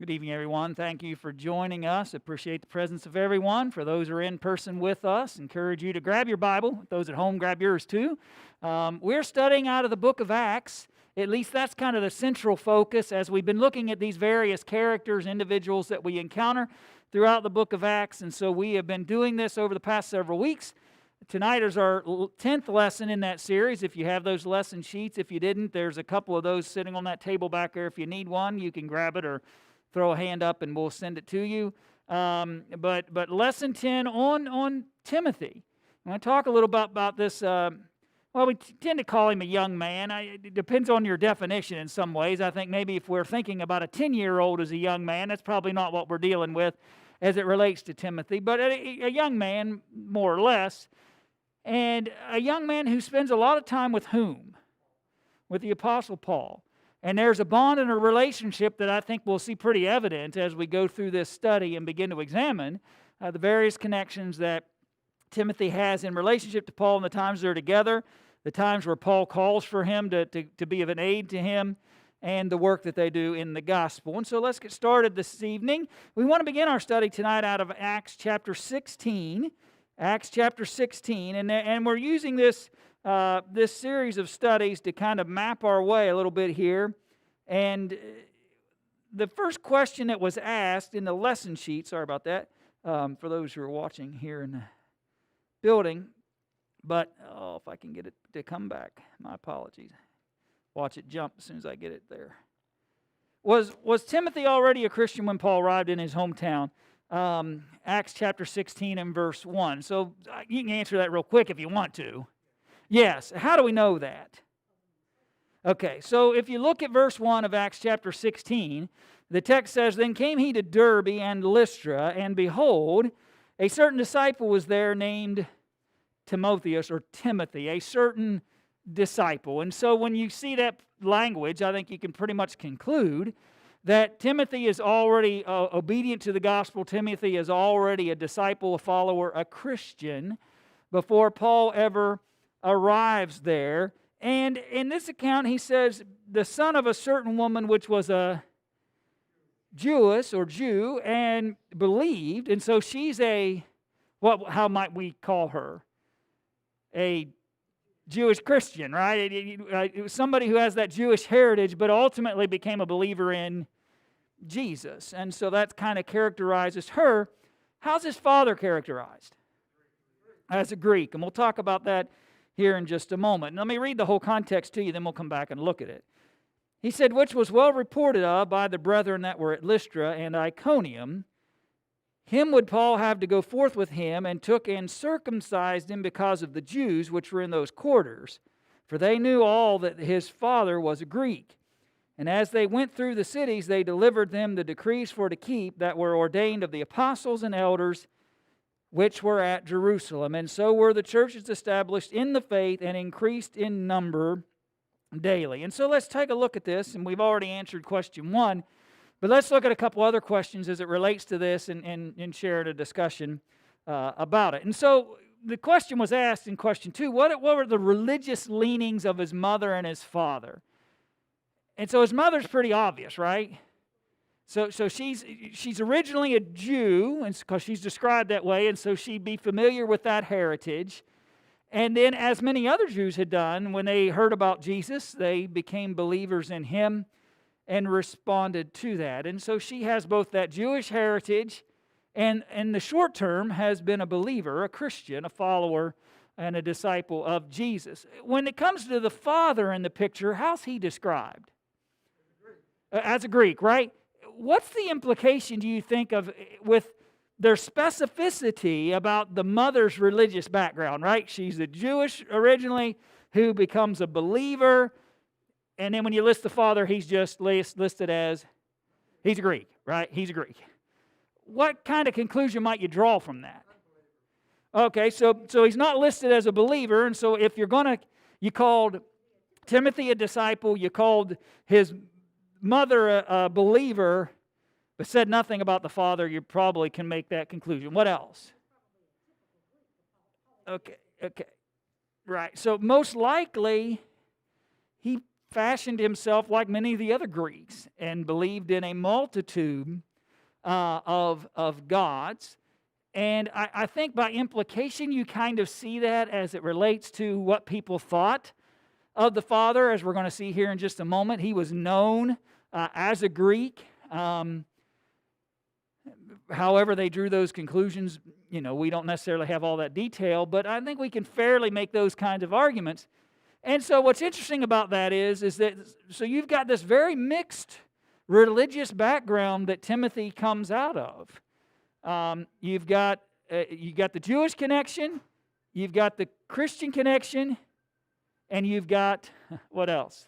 Good evening, everyone. Thank you for joining us. Appreciate the presence of everyone. For those who are in person with us, encourage you to grab your Bible. Those at home, grab yours too. We're studying out of the book of Acts. At least that's kind of the central focus as we've been looking at these various characters, individuals that we encounter throughout the book of Acts. And so we have been doing this over the past several weeks. Tonight is our 10th lesson in that series. If you have those lesson sheets, if you didn't, there's a couple of those sitting on that table back there. If you need one, you can grab it or throw a hand up and we'll send it to you. But lesson 10 on Timothy. I want to talk a little bit about this. Well, we tend to call him a young man. It depends on your definition in some ways. I think maybe if we're thinking about a 10-year-old as a young man, that's probably not what we're dealing with as it relates to Timothy. But a young man, more or less, and a young man who spends a lot of time with whom? With the Apostle Paul. And there's a bond and a relationship that I think we'll see pretty evident as we go through this study and begin to examine the various connections that Timothy has in relationship to Paul in the times they're together, the times where Paul calls for him to be of an aid to him, and the work that they do in the gospel. And so let's get started this evening. We want to begin our study tonight out of Acts chapter 16. Acts chapter 16, and we're using this series of studies to kind of map our way a little bit here. And the first question that was asked in the lesson sheet, sorry about that, for those who are watching here in the building, but if I can get it to come back, my apologies. Watch it jump as soon as I get it there. Was Timothy already a Christian when Paul arrived in his hometown? Acts chapter 16 and verse 1. So you can answer that real quick if you want to. Yes. How do we know that? Okay, so if you look at verse 1 of Acts chapter 16, the text says, "Then came he to Derbe and Lystra, and behold, a certain disciple was there named Timotheus," or Timothy, a certain disciple. And so when you see that language, I think you can pretty much conclude that Timothy is already obedient to the gospel. Timothy is already a disciple, a follower, a Christian, before Paul ever arrives there. And in this account, he says, the son of a certain woman which was a Jewess or Jew and believed. And so she's how might we call her? A Jewish Christian, right? It was somebody who has that Jewish heritage, but ultimately became a believer in Jesus. And so that kind of characterizes her. How's his father characterized? As a Greek. And we'll talk about that here in just a moment. Let me read the whole context to you, then we'll come back and look at it. He said, "Which was well reported of by the brethren that were at Lystra and Iconium. Him would Paul have to go forth with him, and took and circumcised him because of the Jews which were in those quarters. For they knew all that his father was a Greek. And as they went through the cities, they delivered them the decrees for to keep that were ordained of the apostles and elders which were at Jerusalem. And so were the churches established in the faith and increased in number daily." And so let's take a look at this. And we've already answered question 1. But let's look at a couple other questions as it relates to this and share a discussion about it. And so the question was asked in question 2, what were the religious leanings of his mother and his father? And so his mother's pretty obvious, right? So she's originally a Jew, because she's described that way, and so she'd be familiar with that heritage. And then, as many other Jews had done, when they heard about Jesus, they became believers in him and responded to that. And so she has both that Jewish heritage and in the short term has been a believer, a Christian, a follower, and a disciple of Jesus. When it comes to the father in the picture, how's he described? As a Greek, right? What's the implication, do you think, of with their specificity about the mother's religious background, right? She's a Jewish originally who becomes a believer. And then when you list the father, he's just listed as, he's a Greek, right? He's a Greek. What kind of conclusion might you draw from that? Okay, so he's not listed as a believer, and so if you called Timothy a disciple, you called his mother a believer, but said nothing about the father, you probably can make that conclusion. What else? Okay, right. So most likely, he fashioned himself like many of the other Greeks and believed in a multitude of gods. And I think by implication you kind of see that as it relates to what people thought of the Father, as we're going to see here in just a moment. He was known as a Greek. However they drew those conclusions, we don't necessarily have all that detail, but I think we can fairly make those kinds of arguments. And so what's interesting about that is that, so you've got this very mixed religious background that Timothy comes out of. You've got the Jewish connection, you've got the Christian connection, and you've got, what else?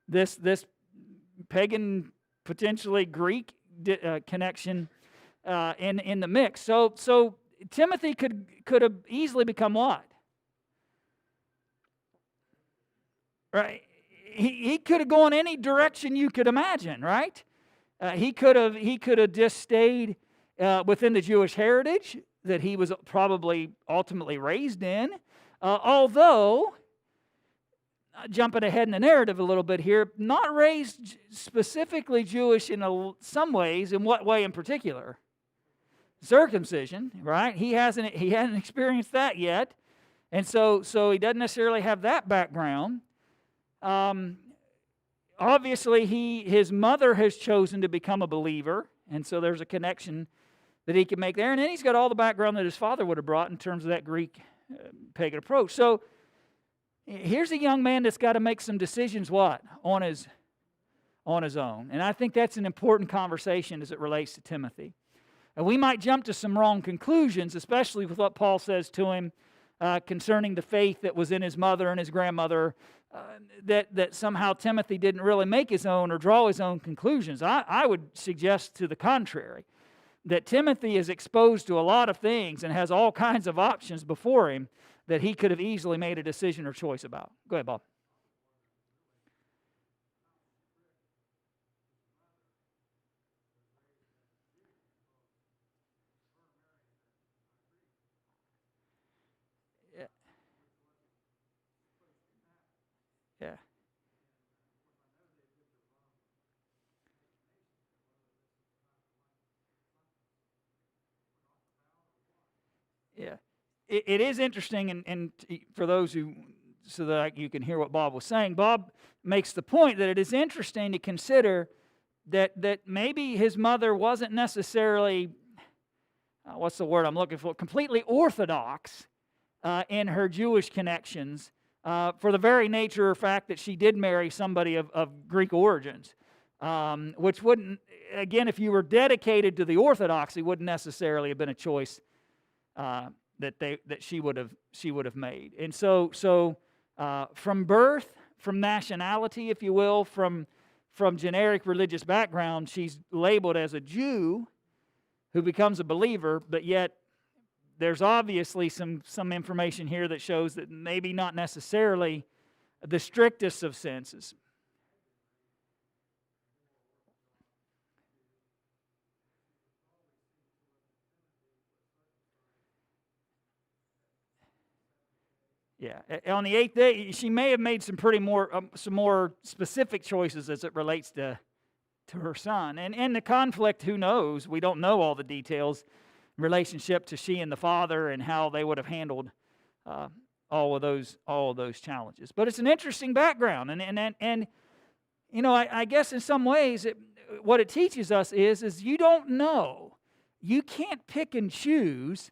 This pagan, potentially Greek connection in the mix. So Timothy could have easily become what? Right? He could have gone any direction you could imagine, right? He could have just stayed within the Jewish heritage that he was probably ultimately raised in. Although, jumping ahead in the narrative a little bit here, not raised specifically Jewish in some ways. In what way in particular? Circumcision, right? He hasn't experienced that yet, and so he doesn't necessarily have that background. Obviously, his mother has chosen to become a believer, and so there's a connection that he can make there. And then he's got all the background that his father would have brought in terms of that Greek pagan approach. So here's a young man that's got to make some decisions, what? On his own. And I think that's an important conversation as it relates to Timothy. And we might jump to some wrong conclusions, especially with what Paul says to him concerning the faith that was in his mother and his grandmother, that somehow Timothy didn't really make his own or draw his own conclusions. I would suggest to the contrary, that Timothy is exposed to a lot of things and has all kinds of options before him that he could have easily made a decision or choice about. Go ahead, Bob. Yeah. Yeah. It is interesting, and for those who, so that you can hear what Bob was saying, Bob makes the point that it is interesting to consider that maybe his mother wasn't necessarily, what's the word I'm looking for, completely orthodox in her Jewish connections, for the very nature or fact that she did marry somebody of Greek origins, which wouldn't, again, if you were dedicated to the orthodoxy, wouldn't necessarily have been a choice that she would have made. And so from birth, from nationality, if you will, from generic religious background, she's labeled as a Jew who becomes a believer, but yet there's obviously some information here that shows that maybe not necessarily the strictest of senses. Yeah, on the 8th day, she may have made some more specific choices as it relates to her son. And the conflict, who knows? We don't know all the details in relationship to she and the father and how they would have handled all of those challenges. But it's an interesting background, and I guess in some ways what it teaches us is you don't know. You can't pick and choose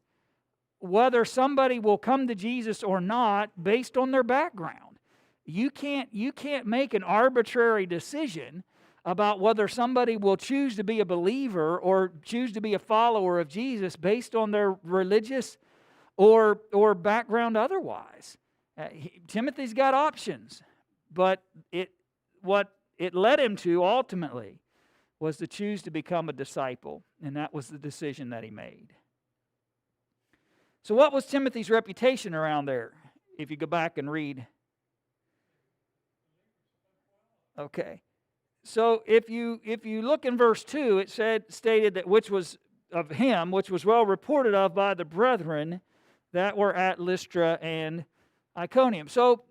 whether somebody will come to Jesus or not based on their background. You can't make an arbitrary decision about whether somebody will choose to be a believer or choose to be a follower of Jesus based on their religious or background otherwise. Timothy's got options, but what it led him to ultimately was to choose to become a disciple, and that was the decision that he made. So what was Timothy's reputation around there, if you go back and read? Okay. So if you look in verse 2, it stated that which was of him, which was well reported of by the brethren that were at Lystra and Iconium. So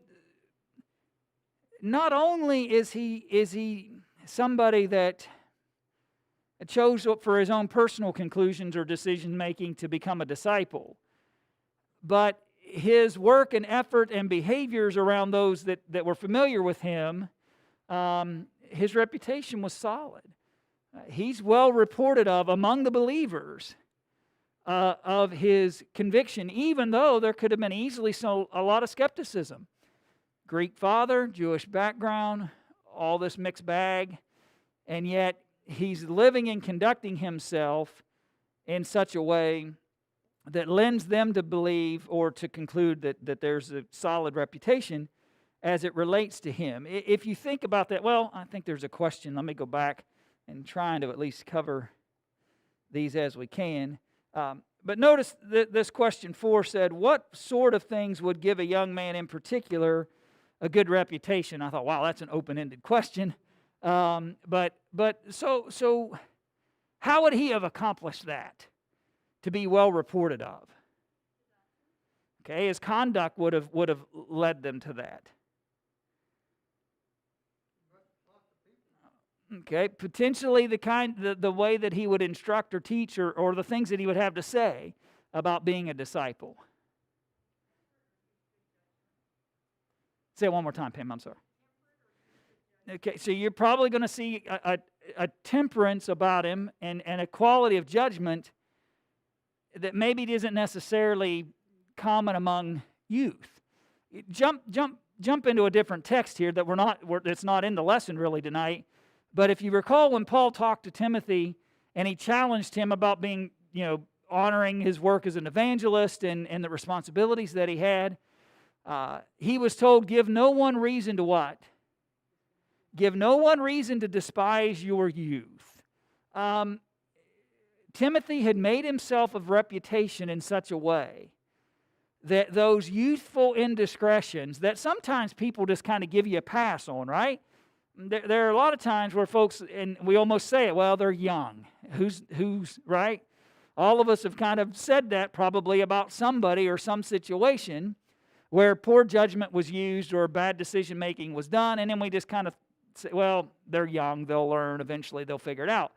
not only is he somebody that chose for his own personal conclusions or decision making to become a disciple, but his work and effort and behaviors around those that were familiar with him, his reputation was solid. He's well reported of among the believers of his conviction, even though there could have been easily a lot of skepticism. Greek father, Jewish background, all this mixed bag, and yet he's living and conducting himself in such a way that lends them to believe or to conclude that there's a solid reputation as it relates to him. If you think about that, well, I think there's a question. Let me go back and trying to at least cover these as we can. But notice that this question 4 said, what sort of things would give a young man in particular a good reputation? I thought, wow, that's an open-ended question. But so how would he have accomplished that to be well reported of? Okay, his conduct would have led them to that. Okay, potentially the way that he would instruct or teach or the things that he would have to say about being a disciple. Say it one more time, Pam, I'm sorry. Okay, so you're probably going to see a temperance about him and a quality of judgment that maybe isn't necessarily common among youth. Jump into a different text here that's not in the lesson really tonight. But if you recall when Paul talked to Timothy and he challenged him about being, honoring his work as an evangelist and the responsibilities that he had, he was told, give no one reason to what? Give no one reason to despise your youth. Timothy had made himself of reputation in such a way that those youthful indiscretions that sometimes people just kind of give you a pass on, right? There are a lot of times where folks, and we almost say it, well, they're young. Who's right? All of us have kind of said that probably about somebody or some situation where poor judgment was used or bad decision making was done, and then we just kind of say, well, they're young, they'll learn, eventually they'll figure it out.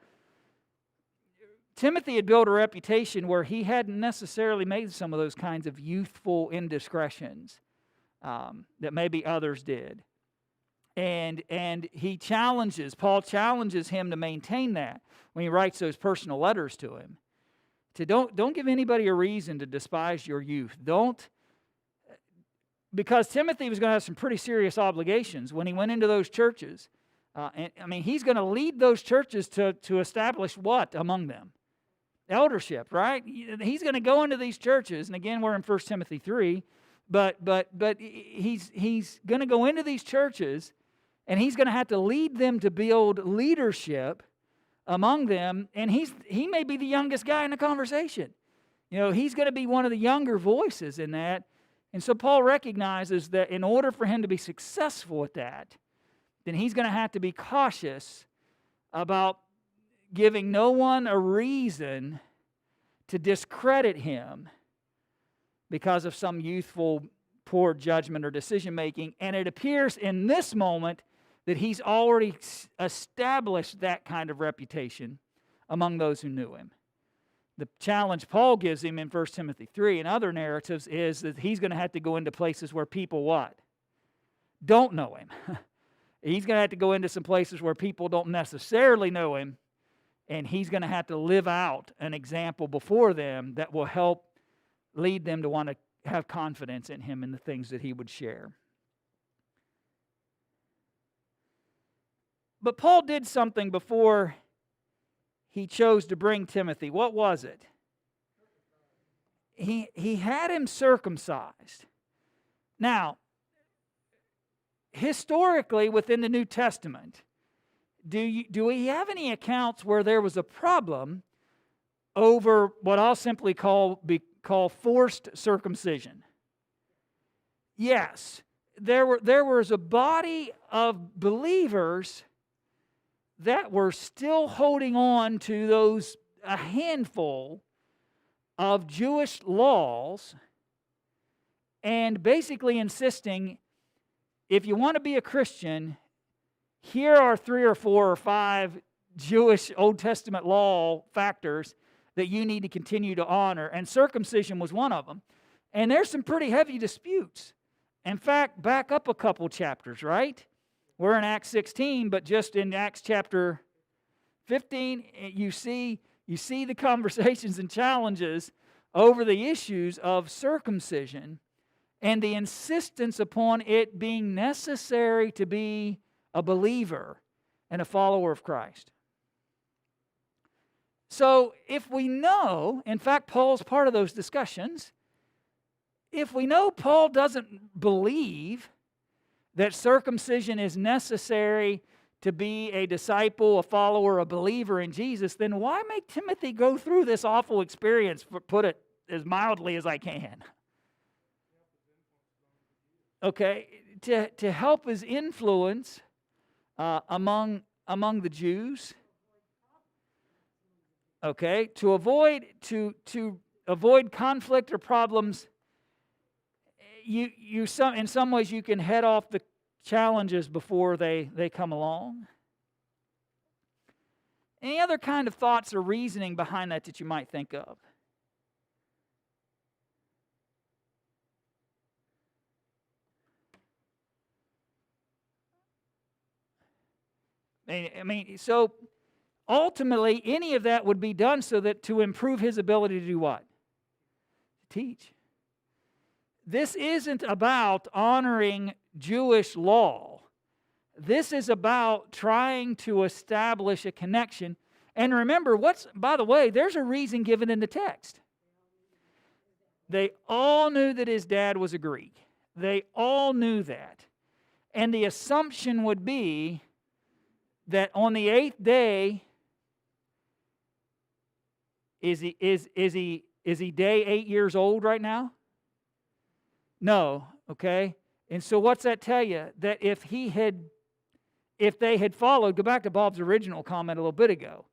Timothy had built a reputation where he hadn't necessarily made some of those kinds of youthful indiscretions that maybe others did. And Paul challenges him to maintain that when he writes those personal letters to him. To don't give anybody a reason to despise your youth. Because Timothy was going to have some pretty serious obligations when he went into those churches. He's going to lead those churches to establish what among them? Eldership, right? He's going to go into these churches, and again, we're in 1 Timothy 3, but he's going to go into these churches, and he's going to have to lead them to build leadership among them, and he may be the youngest guy in the conversation. He's going to be one of the younger voices in that, and so Paul recognizes that in order for him to be successful at that, then he's going to have to be cautious about giving no one a reason to discredit him because of some youthful poor judgment or decision making. And it appears in this moment that he's already established that kind of reputation among those who knew him. The challenge Paul gives him in 1 Timothy 3 and other narratives is that he's going to have to go into places where people what? Don't know him. He's going to have to go into some places where people don't necessarily know him, and he's going to have to live out an example before them that will help lead them to want to have confidence in him and the things that he would share. But Paul did something before he chose to bring Timothy. What was it? He had him circumcised. Now, historically within the New Testament, do we have any accounts where there was a problem over what I'll simply call forced circumcision? Yes, there was a body of believers that were still holding on to a handful of Jewish laws and basically insisting if you want to be a Christian, here are 3 or 4 or 5 Jewish Old Testament law factors that you need to continue to honor, and circumcision was one of them. And there's some pretty heavy disputes. In fact, back up a couple chapters, right? We're in Acts 16, but just in Acts chapter 15, you see the conversations and challenges over the issues of circumcision and the insistence upon it being necessary to be a believer and a follower of Christ. So if we know, in fact, Paul's part of those discussions, if we know Paul doesn't believe that circumcision is necessary to be a disciple, a follower, a believer in Jesus, then why make Timothy go through this awful experience, put it as mildly as I can? Okay, to help his influence among the Jews. Okay, to avoid conflict or problems. In some ways you can head off the challenges before they come along. Any other kind of thoughts or reasoning behind that you might think of? I mean, so ultimately, any of that would be done so that to improve his ability to do what? To teach. This isn't about honoring Jewish law. This is about trying to establish a connection. And remember, by the way, there's a reason given in the text. They all knew that his dad was a Greek. They all knew that. And the assumption would be that on the 8th day, is he day 8 years old right now? No, okay? And so what's that tell you? That if they had followed, go back to Bob's original comment a little bit ago,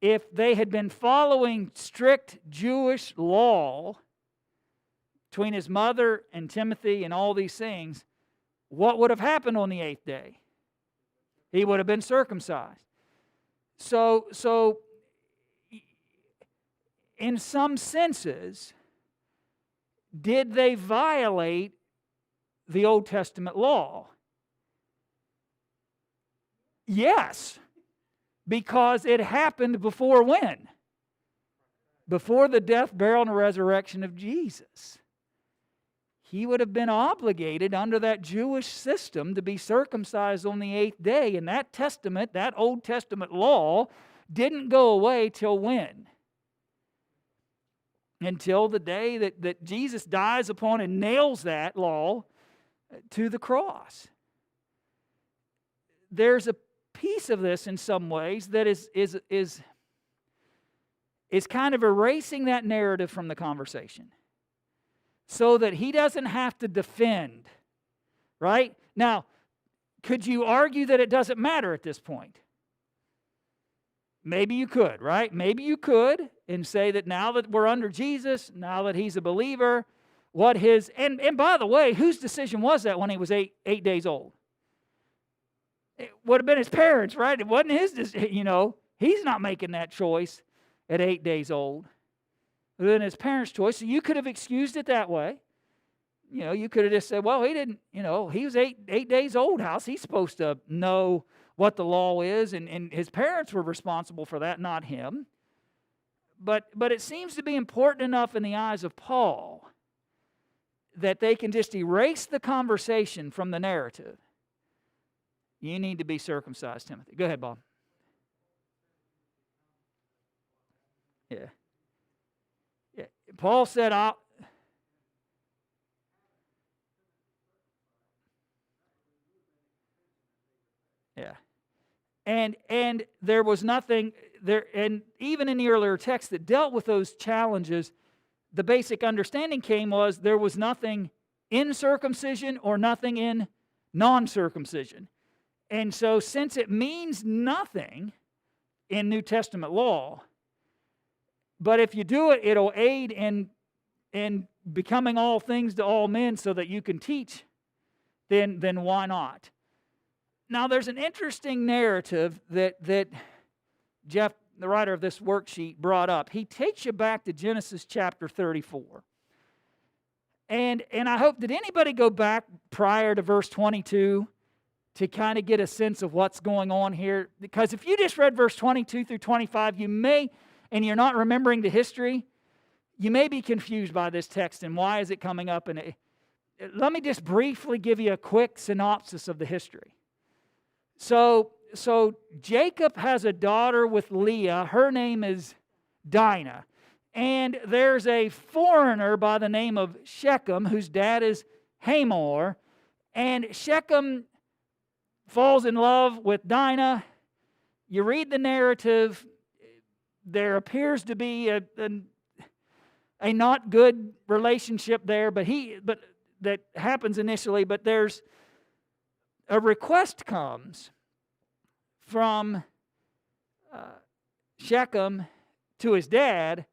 if they had been following strict Jewish law between his mother and Timothy and all these things, what would have happened on the 8th day? He would have been circumcised. So in some senses, did they violate the Old Testament law? Yes, because it happened before when? Before the death, burial, and resurrection of Jesus. He would have been obligated under that Jewish system to be circumcised on the 8th day. And that testament, that Old Testament law, didn't go away till when? Until the day that Jesus dies upon and nails that law to the cross. There's a piece of this in some ways that is kind of erasing that narrative from the conversation so that he doesn't have to defend, right? Now, could you argue that it doesn't matter at this point? Maybe you could, right? Maybe you could and say that now that we're under Jesus, now that he's a believer, and by the way, whose decision was that when he was eight days old? It would have been his parents, right? It wasn't his decision, He's not making that choice at 8 days old. It was his parents' choice. So you could have excused it that way. You could have just said, well, he didn't, he was eight days old. How's he supposed to know what the law is? And his parents were responsible for that, not him. But it seems to be important enough in the eyes of Paul that they can just erase the conversation from the narrative. You need to be circumcised, Timothy. Go ahead, Bob. Yeah. Paul said, yeah. And there was nothing there, and even in the earlier text that dealt with those challenges, the basic understanding was there was nothing in circumcision or nothing in non-circumcision. And so since it means nothing in New Testament law, but if you do it, it'll aid in becoming all things to all men so that you can teach then why not? Now, there's an interesting narrative that Jeff, the writer of this worksheet, brought up. He takes you back to Genesis chapter 34. And I hope, did anybody go back prior to verse 22 to kind of get a sense of what's going on here? Because if you just read verse 22 through 25, you may, and you're not remembering the history, you may be confused by this text and why is it coming up. And let me just briefly give you a quick synopsis of the history. So Jacob has a daughter with Leah. Her name is Dinah. And there's a foreigner by the name of Shechem, whose dad is Hamor. And Shechem falls in love with Dinah. You read the narrative. There appears to be a not good relationship there, but that happens initially. But there's a request comes from Shechem to his dad.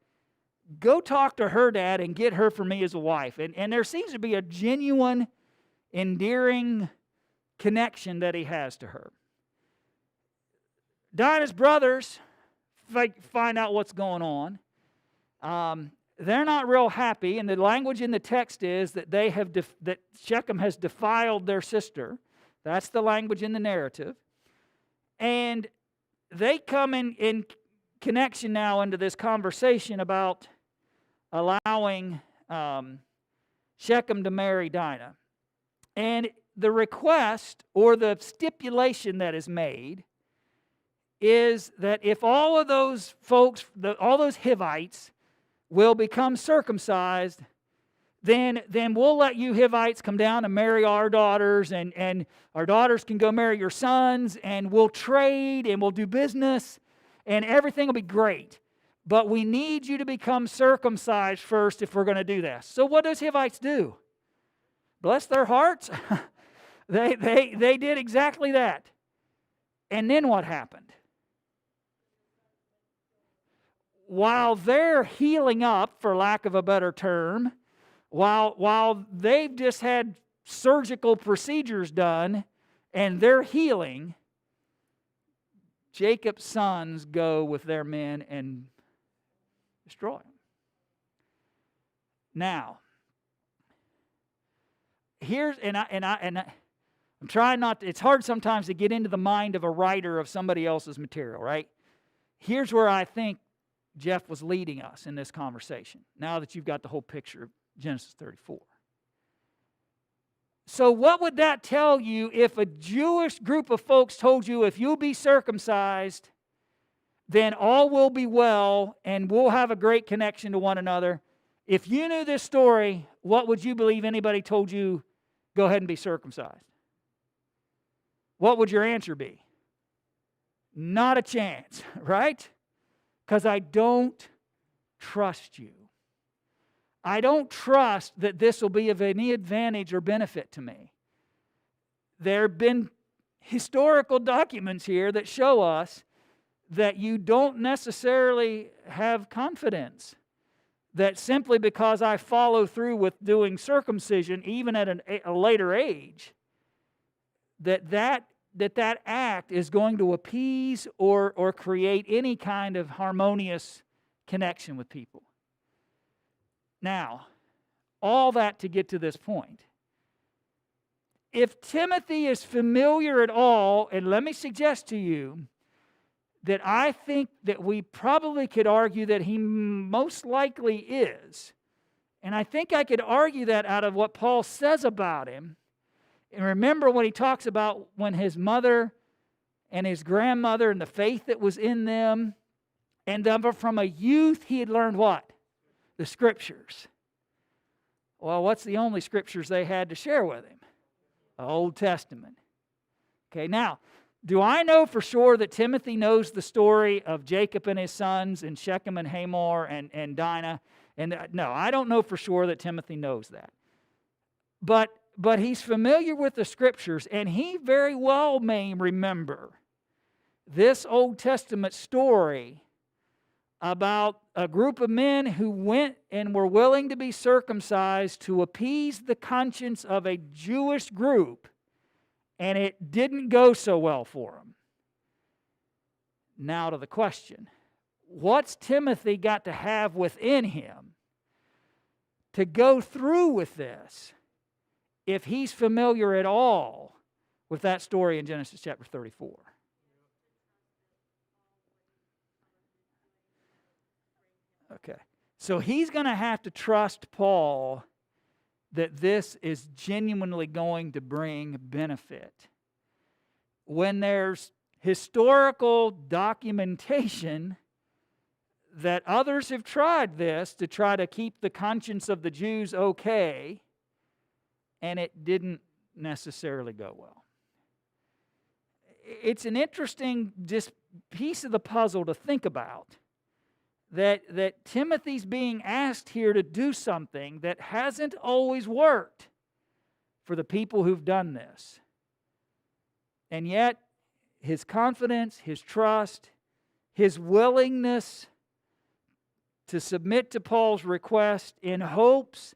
Go talk to her dad and get her for me as a wife. And there seems to be a genuine, endearing connection that he has to her. Dinah's brothers find out what's going on. They're not real happy, and the language in the text is that that Shechem has defiled their sister. That's the language in the narrative. And they come in connection now into this conversation about allowing Shechem to marry Dinah. And the request or the stipulation that is made is that if all of those folks, all those Hivites will become circumcised, then we'll let you Hivites come down and marry our daughters, and our daughters can go marry your sons, and we'll trade and we'll do business, and everything will be great. But we need you to become circumcised first if we're going to do this. So what does Hivites do? Bless their hearts. They did exactly that. And then what happened? While they're healing up, for lack of a better term, while they've just had surgical procedures done and they're healing, Jacob's sons go with their men and destroy them. Now, here's I'm trying not to, it's hard sometimes to get into the mind of a writer of somebody else's material, right? Here's where I think Jeff was leading us in this conversation, now that you've got the whole picture of Genesis 34. So what would that tell you if a Jewish group of folks told you, if you'll be circumcised, then all will be well and we'll have a great connection to one another? If you knew this story, what would you believe anybody told you, go ahead and be circumcised? What would your answer be? Not a chance, right? Because I don't trust you. I don't trust that this will be of any advantage or benefit to me. There have been historical documents here that show us that you don't necessarily have confidence that simply because I follow through with doing circumcision, even at a later age, that act is going to appease or create any kind of harmonious connection with people. Now, all that to get to this point. If Timothy is familiar at all, and let me suggest to you that I think that we probably could argue that he most likely is. And I think I could argue that out of what Paul says about him. And remember when he talks about when his mother and his grandmother and the faith that was in them, and from a youth he had learned what? The Scriptures. Well, what's the only Scriptures they had to share with him? The Old Testament. Okay, now, do I know for sure that Timothy knows the story of Jacob and his sons and Shechem and Hamor and Dinah? And no, I don't know for sure that Timothy knows that. But he's familiar with the Scriptures, and he very well may remember this Old Testament story about a group of men who went and were willing to be circumcised to appease the conscience of a Jewish group, and it didn't go so well for them. Now to the question, what's Timothy got to have within him to go through with this if he's familiar at all with that story in Genesis chapter 34? Okay. So he's going to have to trust Paul that this is genuinely going to bring benefit. When there's historical documentation that others have tried this to try to keep the conscience of the Jews okay, and it didn't necessarily go well. It's an interesting just piece of the puzzle to think about, that Timothy's being asked here to do something that hasn't always worked for the people who've done this. And yet, his confidence, his trust, his willingness to submit to Paul's request in hopes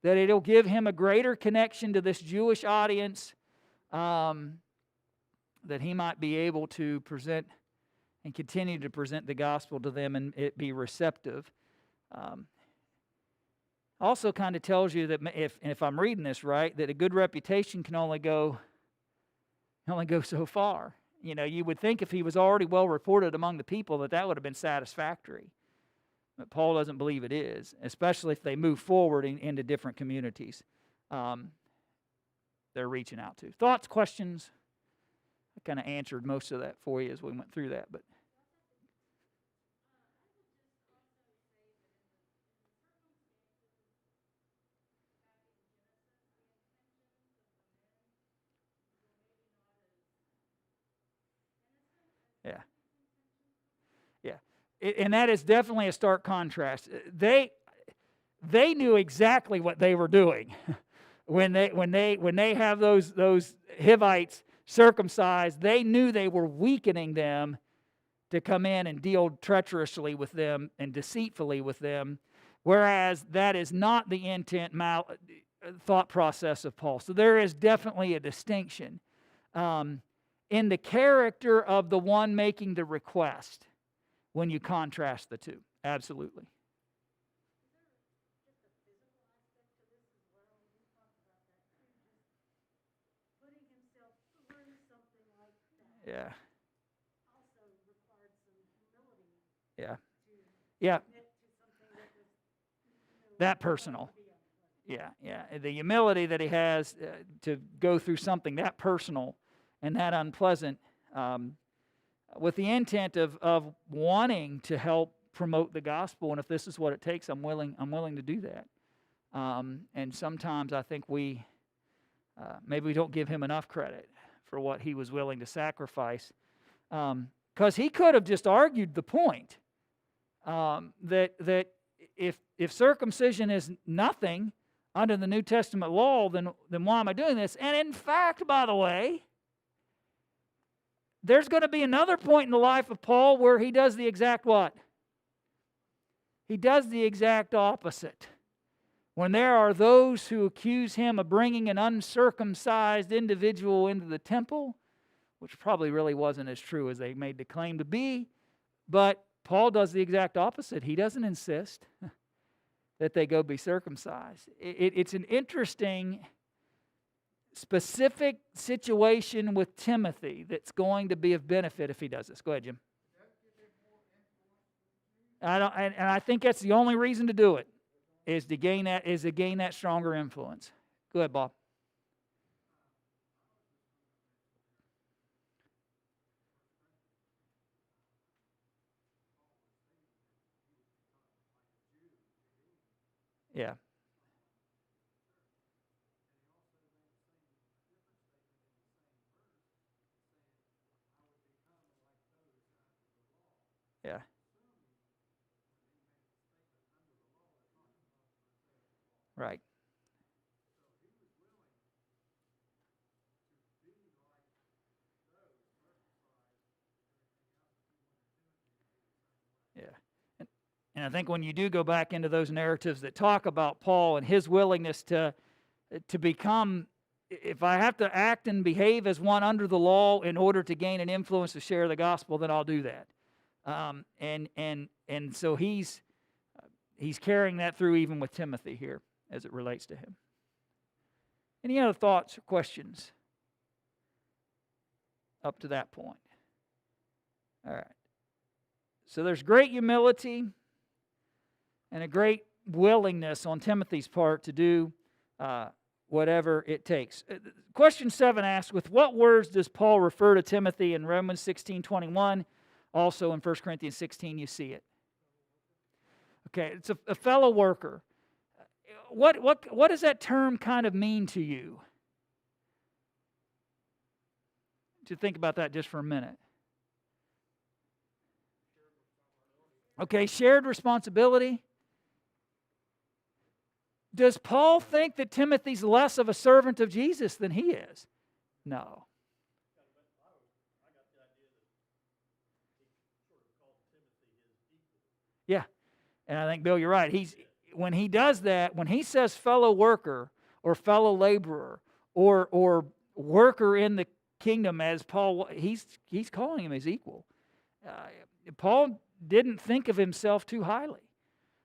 that it'll give him a greater connection to this Jewish audience, that he might be able to present and continue to present the gospel to them and it be receptive. Also kind of tells you that if I'm reading this right, that a good reputation can only go so far. You know, you would think if he was already well reported among the people that would have been satisfactory. But Paul doesn't believe it is, especially if they move forward into different communities they're reaching out to. Thoughts, questions? I kind of answered most of that for you as we went through that, but yeah. And that is definitely a stark contrast. They knew exactly what they were doing when they have those Hivites circumcised. They knew they were weakening them to come in and deal treacherously with them and deceitfully with them, whereas that is not the intent thought process of Paul. So there is definitely a distinction in the character of the one making the request when you contrast the two. Absolutely. Yeah. Yeah. That personal. Yeah. The humility that he has to go through something that personal and that unpleasant, with the intent of wanting to help promote the gospel. And if this is what it takes, I'm willing to do that. And sometimes I think maybe we don't give him enough credit for what he was willing to sacrifice. Because he could have just argued the point that if circumcision is nothing under the New Testament law, then why am I doing this? And in fact, by the way, there's going to be another point in the life of Paul where he does the exact what? He does the exact opposite. When there are those who accuse him of bringing an uncircumcised individual into the temple, which probably really wasn't as true as they made the claim to be, but Paul does the exact opposite. He doesn't insist that they go be circumcised. It's an interesting, specific situation with Timothy that's going to be of benefit if he does this. Go ahead, Jim. I think that's the only reason to do it is to gain that stronger influence. Go ahead, Bob. Yeah. Yeah. Right. Yeah. And I think when you do go back into those narratives that talk about Paul and his willingness to become, if I have to act and behave as one under the law in order to gain an influence to share the gospel, then I'll do that. And so he's carrying that through even with Timothy here as it relates to him. Any other thoughts or questions up to that point? All right. So there's great humility and a great willingness on Timothy's part to do whatever it takes. Question 7 asks, with what words does Paul refer to Timothy in Romans 16:21? Also in 1 Corinthians 16, you see it. Okay, it's a fellow worker. What does that term kind of mean to you? To think about that just for a minute. Okay, shared responsibility. Does Paul think that Timothy's less of a servant of Jesus than he is? No. Yeah, and I think, Bill, you're right. When he does that, when he says fellow worker or fellow laborer or worker in the kingdom, as Paul, he's calling him his equal. Paul didn't think of himself too highly.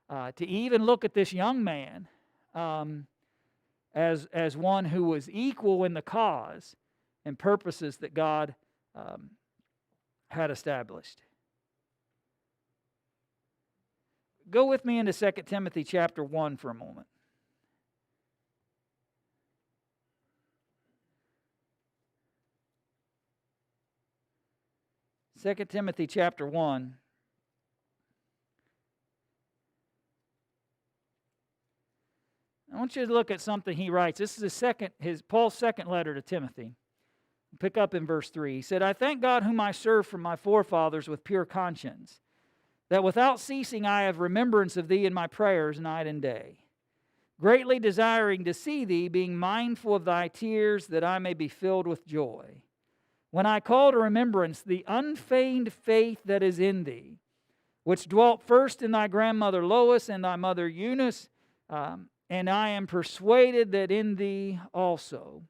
To even look at this young man as one who was equal in the cause and purposes that God had established. Go with me into 2 Timothy chapter 1 for a moment. 2 Timothy chapter 1. I want you to look at something he writes. This is Paul's second letter to Timothy. Pick up in verse 3. He said, I thank God whom I serve from my forefathers with pure conscience, that without ceasing I have remembrance of thee in my prayers night and day, greatly desiring to see thee, being mindful of thy tears, that I may be filled with joy. When I call to remembrance the unfeigned faith that is in thee, which dwelt first in thy grandmother Lois and thy mother Eunice, and I am persuaded that in thee also.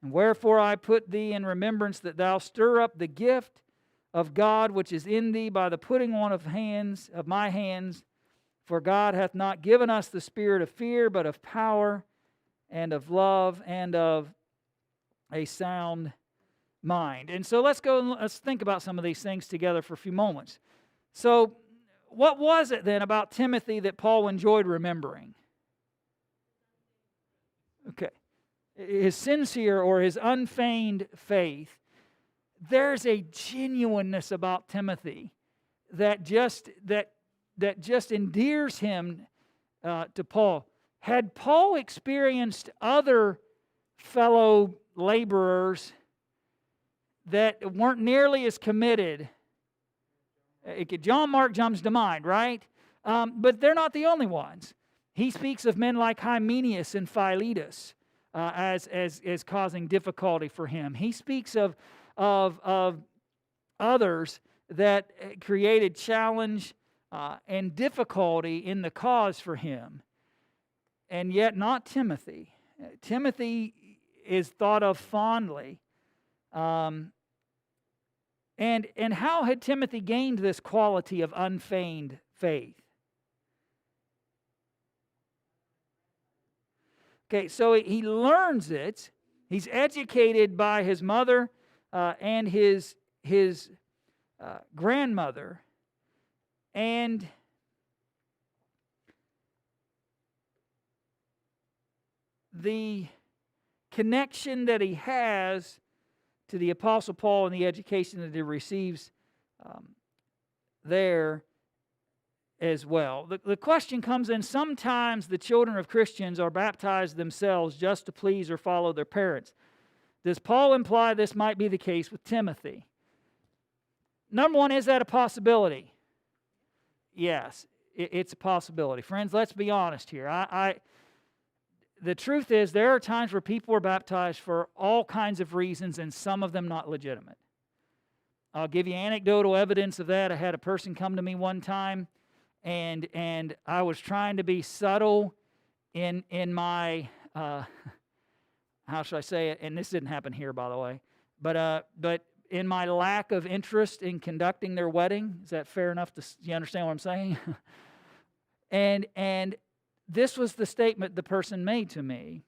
And wherefore I put thee in remembrance that thou stir up the gift of God which is in thee by the putting on of my hands. For God hath not given us the spirit of fear, but of power and of love and of a sound mind. And so let's think about some of these things together for a few moments. So what was it then about Timothy that Paul enjoyed remembering? Okay. His sincere or his unfeigned faith. There's a genuineness about Timothy that just endears him to Paul. Had Paul experienced other fellow laborers that weren't nearly as committed, John Mark jumps to mind, right? But they're not the only ones. He speaks of men like Hymenaeus and Philetus as causing difficulty for him. He speaks of others that created challenge and difficulty in the cause for him, and yet not Timothy. Timothy is thought of fondly. And how had Timothy gained this quality of unfeigned faith? Okay, so he learns it. He's educated by his mother and his grandmother, and the connection that he has to the Apostle Paul and the education that he receives there as well. The question comes in, sometimes the children of Christians are baptized themselves just to please or follow their parents. Does Paul imply this might be the case with Timothy? Number one, is that a possibility? Yes, it's a possibility. Friends, let's be honest here. The truth is, there are times where people are baptized for all kinds of reasons, and some of them not legitimate. I'll give you anecdotal evidence of that. I had a person come to me one time, and I was trying to be subtle in my how should I say it? And this didn't happen here, by the way, but in my lack of interest in conducting their wedding. Is that fair enough? You understand what I'm saying? and this was the statement the person made to me.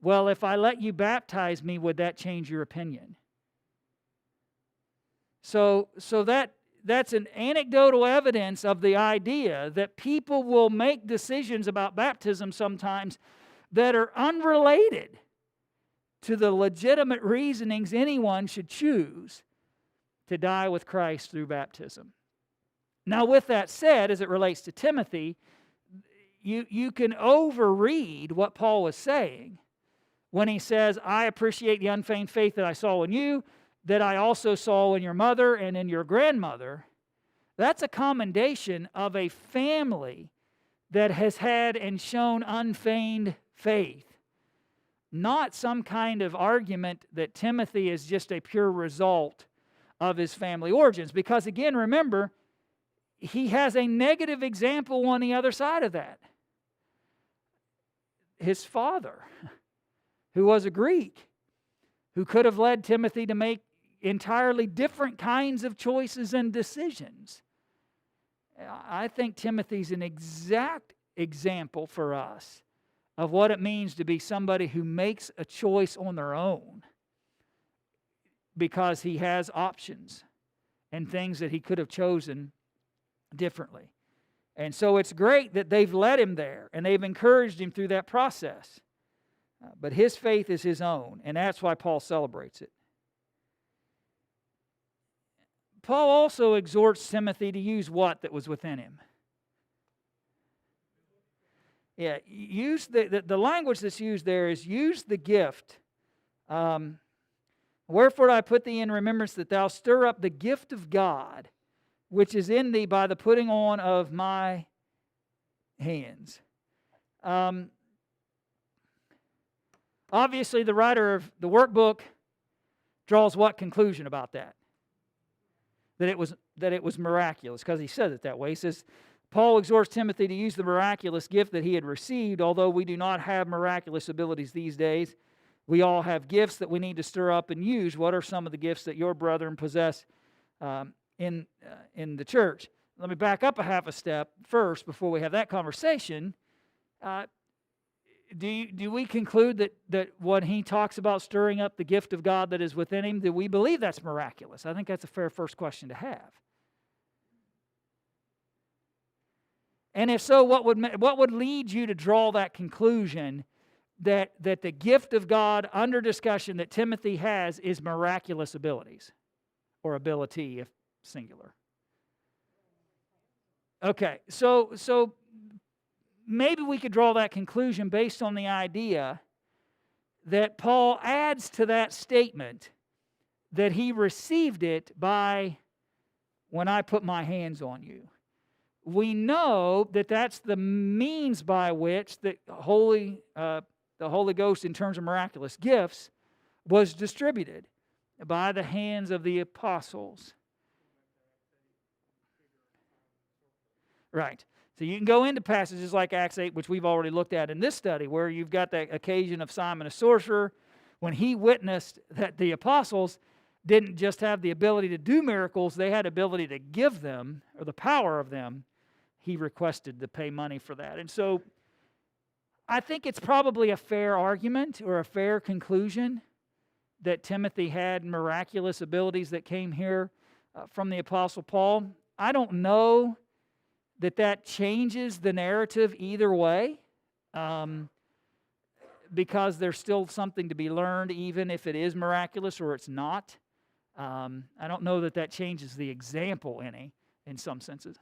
Well, if I let you baptize me, would that change your opinion? So that's an anecdotal evidence of the idea that people will make decisions about baptism sometimes that are unrelated to the legitimate reasonings anyone should choose to die with Christ through baptism. Now, with that said, as it relates to Timothy, you can overread what Paul was saying when he says, I appreciate the unfeigned faith that I saw in you, that I also saw in your mother and in your grandmother. That's a commendation of a family that has had and shown unfeigned faith. Not some kind of argument that Timothy is just a pure result of his family origins. Because again, remember, he has a negative example on the other side of that. His father, who was a Greek, who could have led Timothy to make entirely different kinds of choices and decisions. I think Timothy's an exact example for us of what it means to be somebody who makes a choice on their own because he has options and things that he could have chosen differently. And so it's great that they've led him there and they've encouraged him through that process. But his faith is his own, and that's why Paul celebrates it. Paul also exhorts Timothy to use what that was within him? Yeah, use the language that's used there is use the gift. Wherefore I put thee in remembrance that thou stir up the gift of God, which is in thee by the putting on of my hands. Obviously, the writer of the workbook draws what conclusion about that? That it was miraculous, because he says it that way. He says, Paul exhorts Timothy to use the miraculous gift that he had received, although we do not have miraculous abilities these days. We all have gifts that we need to stir up and use. What are some of the gifts that your brethren possess in the church? Let me back up a half a step first before we have that conversation. Do we conclude that when he talks about stirring up the gift of God that is within him, do we believe that's miraculous? I think that's a fair first question to have. And if so, what would lead you to draw that conclusion that the gift of God under discussion that Timothy has is miraculous abilities, or ability if singular? Okay, so maybe we could draw that conclusion based on the idea that Paul adds to that statement that he received it by when I put my hands on you. We know that that's the means by which the Holy Ghost, in terms of miraculous gifts, was distributed by the hands of the apostles. Right. So you can go into passages like Acts 8, which we've already looked at in this study, where you've got that occasion of Simon a sorcerer, when he witnessed that the apostles didn't just have the ability to do miracles, they had ability to give them, or the power of them. He requested to pay money for that. And so I think it's probably a fair argument or a fair conclusion that Timothy had miraculous abilities that came here from the Apostle Paul. I don't know that changes the narrative either way, because there's still something to be learned, even if it is miraculous or it's not. I don't know that changes the example any, in some senses.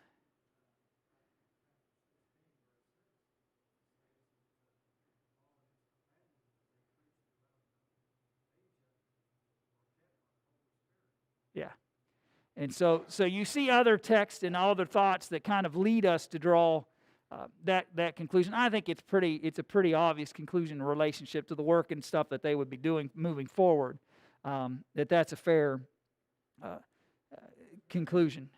Yeah. And so you see other texts and other thoughts that kind of lead us to draw that conclusion. I think it's a pretty obvious conclusion in relationship to the work and stuff that they would be doing moving forward. That's a fair conclusion.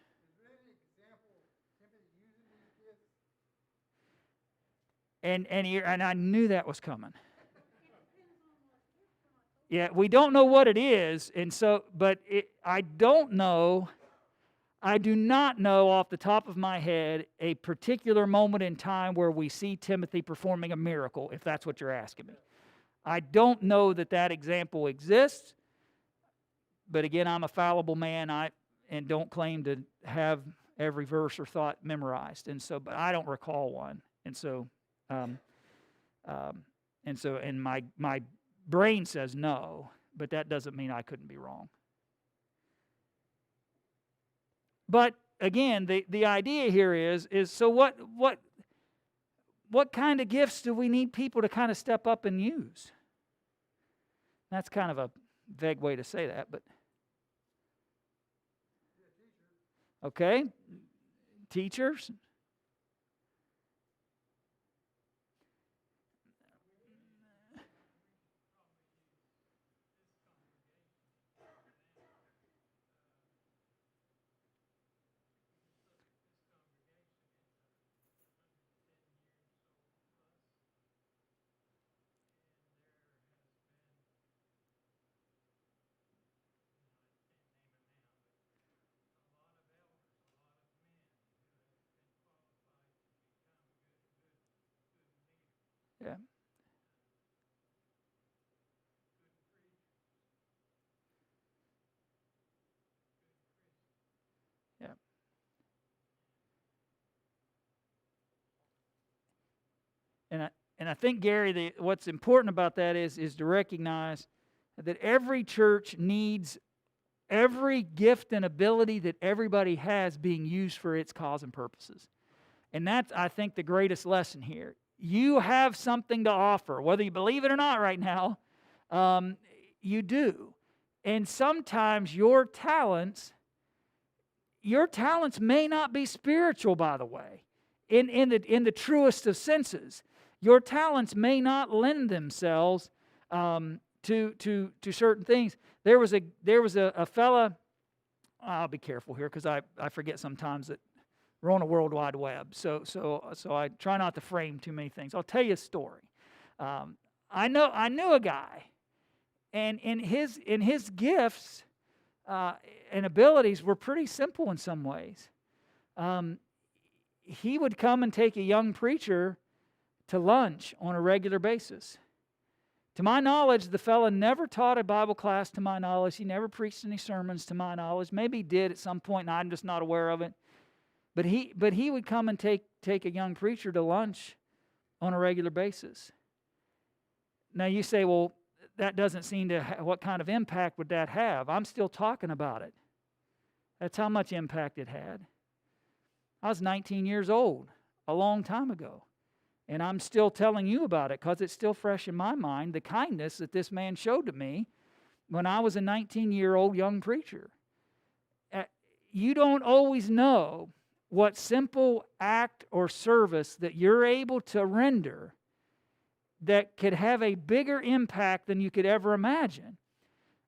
And I knew that was coming. Yeah, we don't know what it is, and so, I don't know. I do not know off the top of my head a particular moment in time where we see Timothy performing a miracle, if that's what you're asking me. I don't know that example exists, but again, I'm a fallible man, and don't claim to have every verse or thought memorized, and so, but I don't recall one, and so, and my brain says no, but that doesn't mean I couldn't be wrong. But again, the idea here is so what kind of gifts do we need people to kind of step up and use? That's kind of a vague way to say that, but okay, teachers. Yeah. Yeah. And I think, Gary, what's important about that is to recognize that every church needs every gift and ability that everybody has being used for its cause and purposes. And that's, I think, the greatest lesson here. You have something to offer, whether you believe it or not right now, you do. And sometimes your talents may not be spiritual, by the way, in the truest of senses. Your talents may not lend themselves to certain things. There was a fella. I'll be careful here because I forget sometimes that we're on a World Wide Web. So I try not to frame too many things. I'll tell you a story. I knew a guy, and his gifts and abilities were pretty simple in some ways. He would come and take a young preacher to lunch on a regular basis. To my knowledge, the fella never taught a Bible class, to my knowledge. He never preached any sermons, to my knowledge. Maybe he did at some point, and I'm just not aware of it. But he would come and take a young preacher to lunch on a regular basis. Now you say, well, that doesn't seem to, what kind of impact would that have? I'm still talking about it. That's how much impact it had. I was 19 years old, a long time ago. And I'm still telling you about it because it's still fresh in my mind, the kindness that this man showed to me when I was a 19-year-old young preacher. You don't always know what simple act or service that you're able to render that could have a bigger impact than you could ever imagine.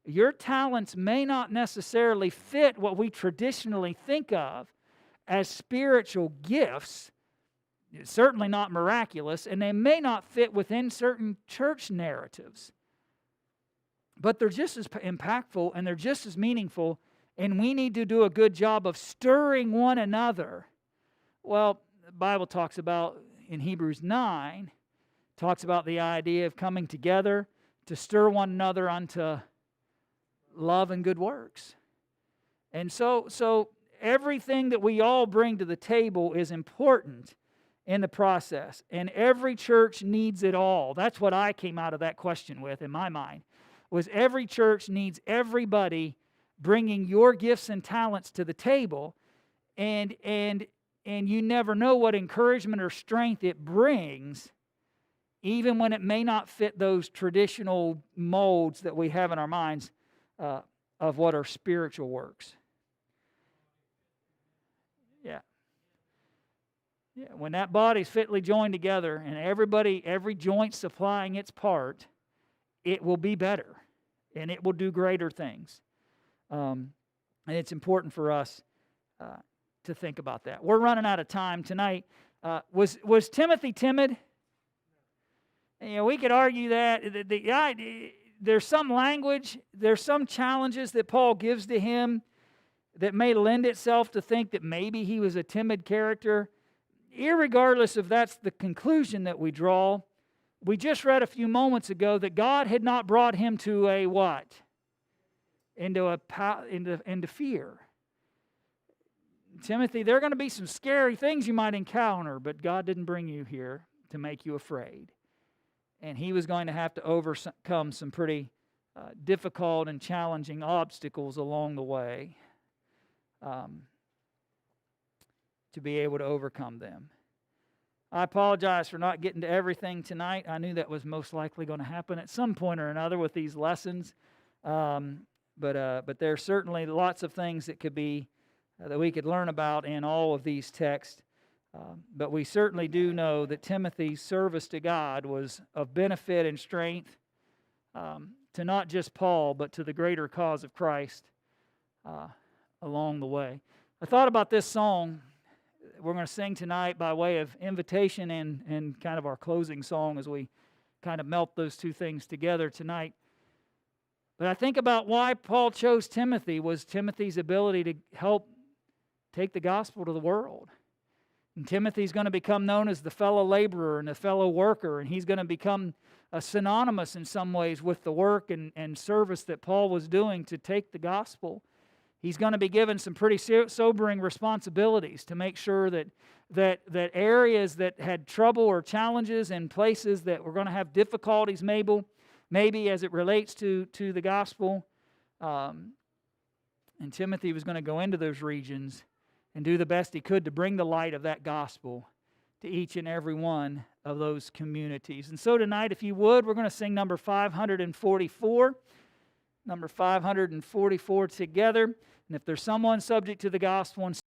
Your talents may not necessarily fit what we traditionally think of as spiritual gifts, certainly not miraculous, and they may not fit within certain church narratives. But they're just as impactful and they're just as meaningful, and we need to do a good job of stirring one another. Well, the Bible talks about, in Hebrews 9, talks about the idea of coming together to stir one another unto love and good works. And so everything that we all bring to the table is important in the process. And every church needs it all. That's what I came out of that question with in my mind, was every church needs everybody bringing your gifts and talents to the table. And you never know what encouragement or strength it brings, even when it may not fit those traditional molds that we have in our minds of what are spiritual works. Yeah, when that body's fitly joined together and every joint supplying its part, it will be better and it will do greater things. And it's important for us to think about that. We're running out of time tonight. Was Timothy timid? We could argue that there's some language, there's some challenges that Paul gives to him that may lend itself to think that maybe he was a timid character. Irregardless if that's the conclusion that we draw, we just read a few moments ago that God had not brought him to a what? Into fear. Timothy, there are going to be some scary things you might encounter, but God didn't bring you here to make you afraid. And he was going to have to overcome some pretty difficult and challenging obstacles along the way to be able to overcome them. I apologize for not getting to everything tonight. I knew that was most likely going to happen at some point or another with these lessons. But there are certainly lots of things that could be that we could learn about in all of these texts. But we certainly do know that Timothy's service to God was of benefit and strength to not just Paul, but to the greater cause of Christ along the way. I thought about this song we're going to sing tonight by way of invitation and kind of our closing song as we kind of melt those two things together tonight. But I think about why Paul chose Timothy was Timothy's ability to help take the gospel to the world. And Timothy's going to become known as the fellow laborer and the fellow worker, and he's going to become synonymous in some ways with the work and service that Paul was doing to take the gospel. He's going to be given some pretty sobering responsibilities to make sure that areas that had trouble or challenges and places that were going to have difficulties maybe as it relates to the gospel. And Timothy was going to go into those regions and do the best he could to bring the light of that gospel to each and every one of those communities. And so tonight, if you would, we're going to sing number 544. Number 544 together. And if there's someone subject to the gospel and